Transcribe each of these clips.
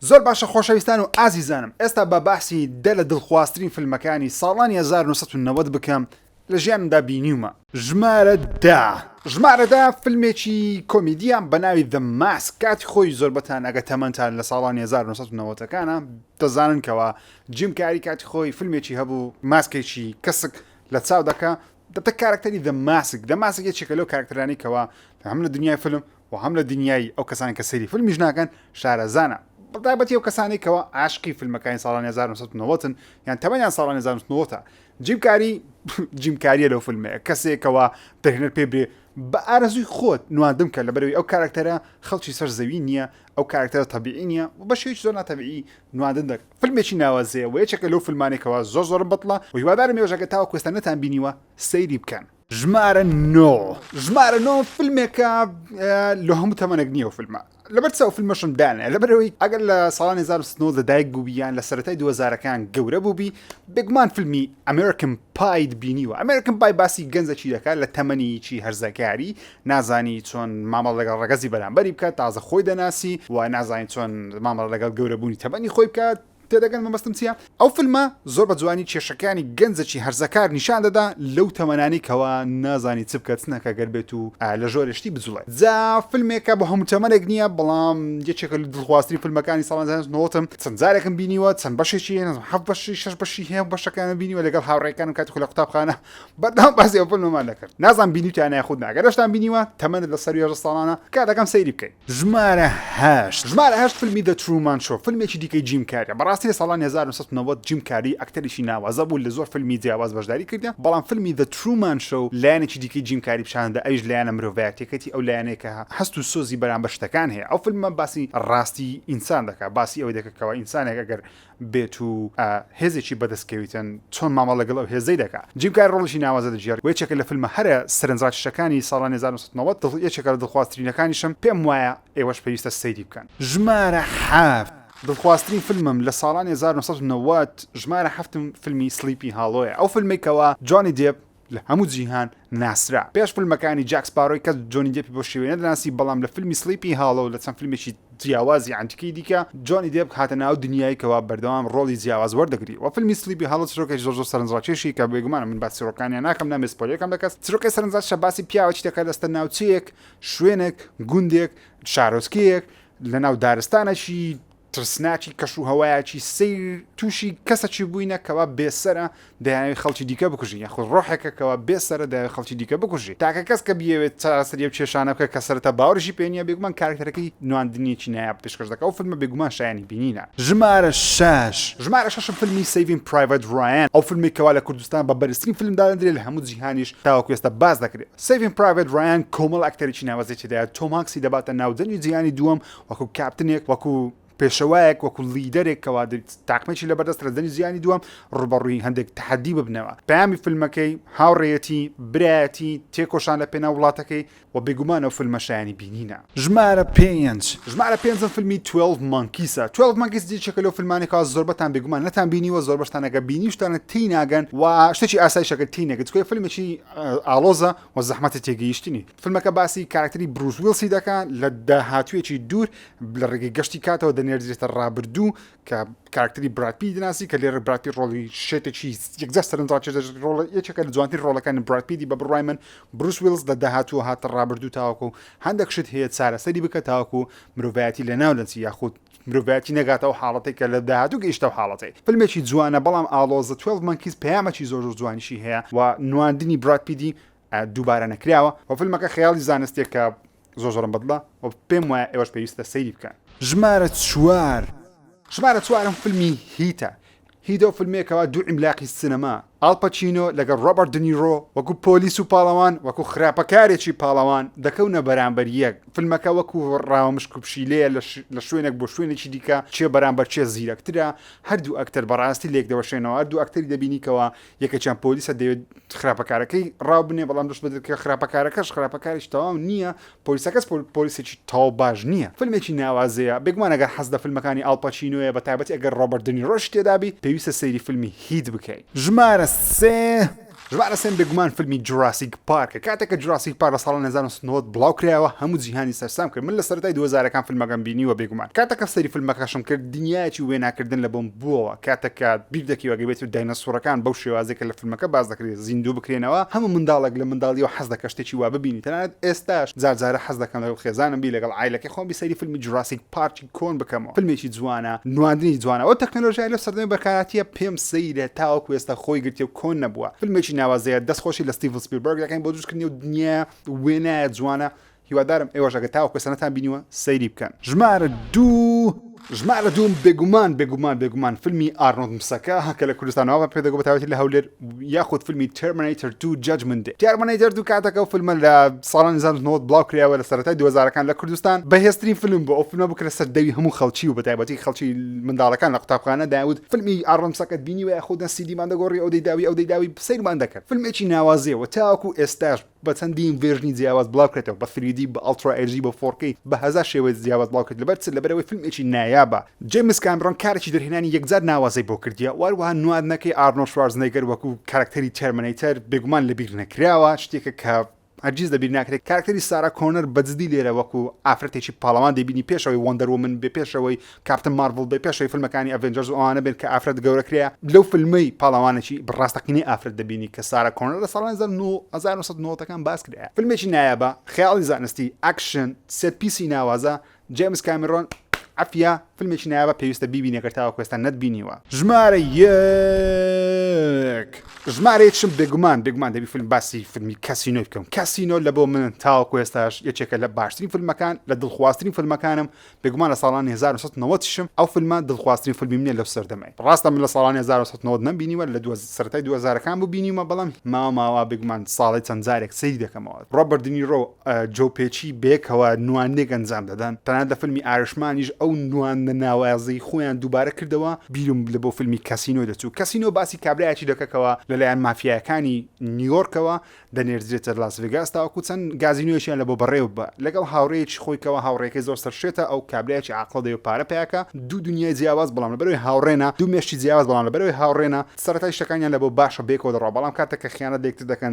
زۆر باشە خۆشەویستان و ئازیزانم، ئێستا بە باسی دە لە دڵخوازترین فیلمەکانی ساڵانی 1990 بکەم لە ژیانمدا بینیومە. ژمارە دا فیلمێکی کۆمیدیان بە ناوی The Mask. کاتی خۆی زۆربەتان ئەگە تەمەنتان لە ساڵانی 1990ەکانە دەزانن کەەوە جیم کاری کاتی خۆی فیلمێکی هەبوو، ماسکێکی کەسک لە چاو دەکا، دەبتە کارکتەری The Mask یەکێکە لەو کارکتەرانی کەەوە هەم لە دنیای فیلم و هەم لە دنیای ئەو کەسانی کە سەیری فیلمیش ناکەن شارەزانە. بەتایبەتی ئەو کەسانی کەەوە عاشقی فیلمەکانی ساڵانی 1990 یان تەمەنیان ساڵانی 1990. جیمکاریە لەو فیلمەیە، کەسێکەوە دەهێنێت پێ برێ بە ئارەزووی خۆت نواندم کە لەبەرەوەی ئەو کارکتەرە خەڵکی سەر زەوی نییە، ئەو کارکتەرە تەبیعی نییە و بە شێوەیەکی زۆر ناتەبیعی نواندن دەکات. فیلمێکی ناوازەیە و یەکێکە لەو فیلمانێکەوە زۆر بەدڵە و هیوادارم ێوەژەکە تاوە کوێستانەتان بینیوە سەیری بکەن. ژمارە 9 فیلمێکە لە هەموو تەمەنێک نییە و فیلمە لەبەر چاو فیلمەشم دانێ، لەبەرەوەی ئەگەر لە ساڵانی 1990 لەدایک بووبییان لە سەرەتای 2000ەکان گەورە بووبی بێگومان فیلمی ئەمریکن پای بینیوە. ئەمریکن پای باسی گەنجێکی دەکات لە تەمەنیی هەرزەکاری، نازانی چۆن مامەڵ لەگەڵ ڕەگەزی بەرامبەری بکات، تازە خۆی دەناسی و نازانی چۆن مامەڵ لەگەڵ گەورەبوونی تەمەنی خۆی بکات. تێدەگەن مەبەستم چییە؟ ئەو فیلمە زۆر بە جوانی کێشەکانی گەنجێکی هەرزەکار نیشان دەدا لەو تەمەنانی کەەوە نازانی چ بکات چنەکە گەر بێت و لە ژۆرشتی بجوڵێت. جا فیلمێکە بە هەموو تەمەنێک نییە، بەڵام یەکێکە لە دڵخوازترین فیلمەکانی ساڵانی 1990 چەند جارێکم بینیوە، چەند بەشێکی 7 بەشی 6 بەشی هەیە بەشەکانە بینیوە لەگەڵ هاوڕێکانم کاتی خۆ لە قوتابخانە بەردەوام باسی ئەو فیلمەمان دەکرد. نازانم بینیوتیان یان خود ناگەر هێشتا بینیوە تەمەنت لە سەر 10 ساڵانە کاتەکەم سەیری بکەین. ژمارە 8 فیلمی The Truman Show، فیلمێکی دیکەی جیم کاریە. بەڕاستی ساڵانی 1990 جیم کاری ئەکتەریشی ناوازە بوو، لە زۆر فیلمی جیاواز بەشداری کردە، بەڵام فیلمی The Truman Show لایەنێکی دیکەی جیم کاری پیشاندا، ئەویش لایەنە مرۆڤایەتیەکەتی ئەو لایەنێکە هەست و سۆزی بەرامبەر شتەکان هەیە. ئەو فیلمە باسی ڕاستی ئینسان دەکات، باسی ئەوەی دەکەکەوە ئینسانێک ئەگەر بێت و هێزێکی بەدەستکەویتن چۆن مامەڵ لەگەڵ ئەو هێزەی دەکات. جیم کاری ڕۆڵیشی ناوازە دەژێر و یەکێکە لە فیلمە هەرە سەرنجڕاکێشەکانی ساڵانی 1990 یەکێکە لە دڵخوازترینەکانیشم پێم وایە ئێوەش پێویستە سەیری بکەن. ژمارە 7 دڵخوازترین فیلمم لە ساڵانی 1990 ژمارە 7 فیلمی سلیپی هاڵۆیە. ئەو فیلمێکەوە جۆنی دێپ لە هەموو جیهان ناسرا. پێش فیلمەکانی جاک سپارۆی کەس جۆنی دێپی بۆ شێوەیە نەدەناسی، بەڵام لە فیلمی سلیپی هاڵۆ لە چەند فیلمێکی جیاوازی ئەنتیکەی دیکە جۆنی دێپ هاتە ناو دنیایەکەوە بەردەوام ڕۆڵی جیاواز وەردەگری. و فیلمی سلیپی هاڵۆ چرۆکێکی زۆر سەرنجڕاکێشی کە بێگومانە من باسی چرۆکانیان ناکەم، نامێ سپۆیلەکەم دەکەس. چرۆکەی سەرنجڕاکێشە باسی پیاوێکی دەکات لەستە ناوچەیەک، شوێنێک، گوندێک، شارۆچکەیەک لە ناو دارستانێکی ترسناکی کەش و هەوایەکی سیر تووشی کەسەکی بووینە کەوا بێسەرە دەیانەوێت خەڵکی دیکە بکوژی، یاخود ڕۆحێکەکەوە بێسەرە دەیانەوێت خەڵکی دیکە بکوژی. تاکە کەس کە بیەوێت چارەسەری کێشانە بکە کە سەرەتا باوەڕیشی پێ نییە، بێگومان کارکتەرەکەی نواندنیەکی نایاب پێشکەش دەکات. ئەو فیلمە بێگومان شایانی بینینە. ژمارە 6 فیلمی Saving Private Ryan، ئەو فیلمێکەوە لە کوردستان بە بەرزترین فیلم دادەنرێت لە هەموو جیهانیش تاوەکو ئێستا باز دەکرێت. Saving Private Ryan کۆمەڵ ئەکتەرێکی ناوازێکی دەیە. تۆم هانکسی دەباتە ناودەنگی جیهانی دووەم وەکو کاپتنێک، وەکو پێشەوایەک، وەکو لیدەرێکەوە تاقمێکی لە بەردەست ڕێزەنی زیانی دووەم ڕوبەڕووی هەندێک تەحەدی ببنەوە. پەیامی فیلمەکەی هاوڕێیەتی، برایەتی، تێکۆشان لە پێناو وڵاتەکەی و بێگومانە ئەو فیلمە شایانی بینینە. ژمارە 5 فیلمی 12 Monkeys. 12 Monkeys دیکێکە لەو فیلمانێکەوە زۆربەتان بێگومان نەتان بینیوە، زۆر بەشتانەکە بینیشتانە تی ناگەن و شتێکی ئاسایشەکە تی نەگەن، چکۆی فیلمێکی ئاڵۆزە و زەحمەتە تێگەیشتنی. فیلمەکە باسی کارکتەری بروس ویلسی دەکات لە داهاتوویەکی دوور لە ڕێگەی گەشتی کاتەوە نێردرێتە ڕابردوو کە کارکتەری براد پیت دەناسی کە لێرە براد پیت ڕۆڵی شتێکی یەکجار سەرنجڕاکێشە ڕۆڵ یەکێکە لە جوانترین ڕۆڵەکانی براد پیتی بە بڕوای من. بروس ویلس لە داهاتووە هاتە ڕابردوو تاوەکو هەندێک شت هەیە چارەسەری بکە تاوەکو مرۆڤایەتی لە ناو دەچی یاخود مرۆڤایەتی نەگاتەوە حاڵەتێک کە لە داهاتوو گەیشتە حاڵەتەی. فیلمێکی جوانە بەڵام ئاڵۆزە. 12 Monkeys پەیامێکی زۆر جوانیشی هەیە و نواندنی براد پیتی دووبارە نەکراوە و فیلمەکە خەیاڵی زانستێکە زۆرم بەدڵە و پێم وایە ئێوەش پێویستە سەیری بکەن. ژمارە 4 فیلمی هیتە فیلمێکەوە دوو عیملاقی سینەما، ئالپەچینۆ لەگەڵ ڕۆبەرت دنیرۆ وەکو پۆلیس و پاڵەوان وەکو خراپەکارێکی پاڵەوان دەکەونە بەرامبەر یەک. فیلمەکە وەکو ڕاومشک و پشیلەیە لە شوێنێک بۆ شوێنێکی دیکە چێ بەرامبەر چێ زیرەکترە. هەردوو ئەکتەر بەڕاستی لێک دەوەشێنەوە، هەردوو ئەکتەری دەبینیکەوە یەکێکیان پۆلیسە دەوێت خراپەکارەکەی ڕاو بنێ، بەڵام دەست بدرێت کە خراپەکاریش تەواو نییە، پۆلیسەکەس پۆلیسێکی تاو باش نییە. فیلمێکی ناوازەیە بێگومان ئەگەر حەز لە فیلمەکانی ئالپەچینۆیە بەتایبەتی ئەگەر ڕۆبەرت دنیرۆش تێدابی پێویستە سەیری فیلمی هیت بکەیت. ژمارە 3 ژمارە سێم بێگومان فیلمی جوراسیک پارکە کاتێککە جوراسیک پارک لە ساڵی 1990 بڵاو کرایەوە هەموو جیهانی سەرسام کرد من لە سەرەتای 2000ەکان فیلمەکەم بینیوە بێگومان کاتێککە سەری فیلمەکەشم کرد دنیایکی وێناکردن لە بۆم بووەوە کاتێککە بیر دەکەی وەگەبێت و داینەسۆرەکان بەو شێوازێکە لە فیلمەکە باز دەکرێت زیندوو بکرێنەوە هەموو منداڵێک لە منداڵیەوە حەز دەکە شتێکی وا ببینی تەنانەت ئێستاش جارجارە حەز دەکەم لەگەڵ خێزانم بی لەگەڵ عایلەکەی خۆم بیسەری فیلمی جوراسیک پارکی کۆن بکەمەوە فیلمێکی جوانە نواندنی جوانە ئەو تەکنۆلۆژیای لە سەردەمی بەکارهاتیە پێم سەیرە تاوەکو ئێستا خۆی گرتێ و کۆن نەبووە فیلمێکی ناوازەیە دەستخۆشی لە ستیڤن سپیلبەرگ دەکەین بۆ دروستکردنی و دنیا وێنایە جوانە هیوادارم ئێوەش ئەگە تاوەکو سەنەتان بینیوە سەیری بکەن ژمارە دووم بێگومان فیلمی ئارنۆلد مسەکە کە لە کوردستانەوە پێدەگۆ بەتاوەتی لە هەولێر یاخود فیلمی تەرمینەیتەر 2 جەجمنت دێ تەرمینەیتەر 2 کاتەکە و فیلمە لە ساڵانی 1990 بڵاو کرایەوە لە سەرەتای 2000ەکان لە کوردستان بەهێزترین فیلم بۆ ئەو فیلمە بکرێت سەر دەوی هەموو خەڵکی و بەتایبەتی خەڵکی منداڵەکان لە قوتابخانە داود فیلمی ئارنۆلد مسەکەت بینیوە یاخود سیدیمان دەگۆڕی ئەو دەیداوی سەیرمان دەکرد فیلمێکی ناوازیەوە تاوەکو ئێستاش بە چەندین ڤێژنی جیاواز بڵاو کرێتەوە بە 3D بە ئەڵترا ئەچ بە 4K بە هەزار شێوەیە جیاواز بڵاو کرد لەبەرەوەی فیلمێکی نایابە جیمس کامرۆن کارێکی دەرهێنانی یەکجار ناوازەی بۆ کردیە واروەها نواندنەکەی ئارنۆلد شوارزنێگر وەکو کارکتەری تەرمینەیتەر بێگومان لەبیر نەکراوە شتێکە کە هەرگیز دەبیر ناکرێت کارکتەری سارا کۆنەر بەجددی لێرە وەکو ئافرەتێکی پاڵەوان دەبینی پێشەوەی وەندەرومن بێ پێشەوەی کاپتن مارڤڵ بێ پێشەوەی فیلمەکانی ئەڤێنجەرز ئەوانە بێت کە ئافرەت گەورەکرێ لەو فیلمەی پاڵەوانێکی بڕاستەقینەی ئافرەت دەبینی کە سارا کۆنەر لە ساڵانی 1990ەکان باس کرێ فیلمێکی نایابە خەیاڵی زانستی ئاکشن سێت پیسی ناوازە جیمس کامرۆن عفیا فیلمێکی نایابە پێویستە بیبینێکە تاوەکو ئێستا نەتبینیوە ژمارەیەکشم بێگومان دەبی فیلم باسی فیلمی کاسینۆ بکەم کاسینۆ لە بۆ من تاوەکو ئێستاش یەکێکە لە باشترین فیلمەکان لە دڵخوازترین فیلمەکانم بێگومان لە ساڵانی 1990 ئەو فیلمە دڵخوازترین فیلمی منێ لەو سەردەمەی ڕاستە من لە ساڵانی 1990 نەبینیوە لە سەرەتای 2000ەکان بوو بینیوە بەڵام ماوە بێگومان ساڵی چەند جارێک سەیری دەکەمەوە ڕۆبەرت دنیرۆ جۆ پێچی بێکەوە نواندنێک ئەنجام دەدەن تەنانەت لە فیلمی ئارشمانیش ئەو نواندنە ناوازەی خۆیان دووبارە کردەوە بیرم لە بۆ فیلمی کاسینۆ دەچوو کاسینۆ باسی کابرایەکی دەکەکەوە لەلایەن مافیایەکانی نیویۆرکەوە دەنێردرێتە لاس ڤێگاس تاوەکو چەند گازینۆیەکیان لە بۆ بەڕێوە بە لەگەڵ هاوڕێیەکی خۆیکەوە هاوڕێیەکەی زۆر سەرشێتە ئەو کابرایەکی عاقڵ دەوێت پارە پیاکە دوو دنیای جیاواز بەڵام لەبەرەوەی هاوڕێنە دوو مێشتی جیاواز بەڵام لەبەرەوەی هاوڕێنە سەرەتای شتەکانیان لە بۆ باشە بێکەوە دەڕۆ بەڵام کاتێککە خیانەت لێکتر دەکەن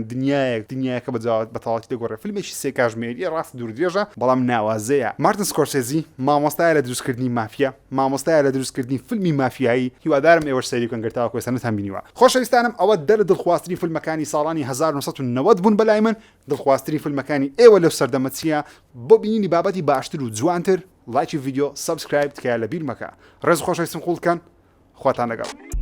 دنیایەکە بەتەواوی دەگۆڕێ فیلمێکی سێ کاژمێری ڕاست دووردرێژە بەڵام ناوازەیە مارتن سکۆرسێزی مامۆستایە لە دروستکردنی مافیا مامۆستایە لە دروستکردنی فیلمی مافیایی هیوادارم ئێوەش سەیری بکەن گەرتاوەکو ئێستانەتان بینیوە خۆشەویستانم ئەوە دەرە دڵخوازترین فیلمەکانی ساڵانی 1990 بوون بەلای من دڵخوازترین فیلمەکانی ئێوە لەو سەردەمە چییە بۆ بینینی بابەتی باشتر و جوانتر لایکی ڤیدیۆ سابسکرایب تکایە لە بیر مەکە ڕێز خۆشەویستم قوڵکەن خواتان لەگەڵ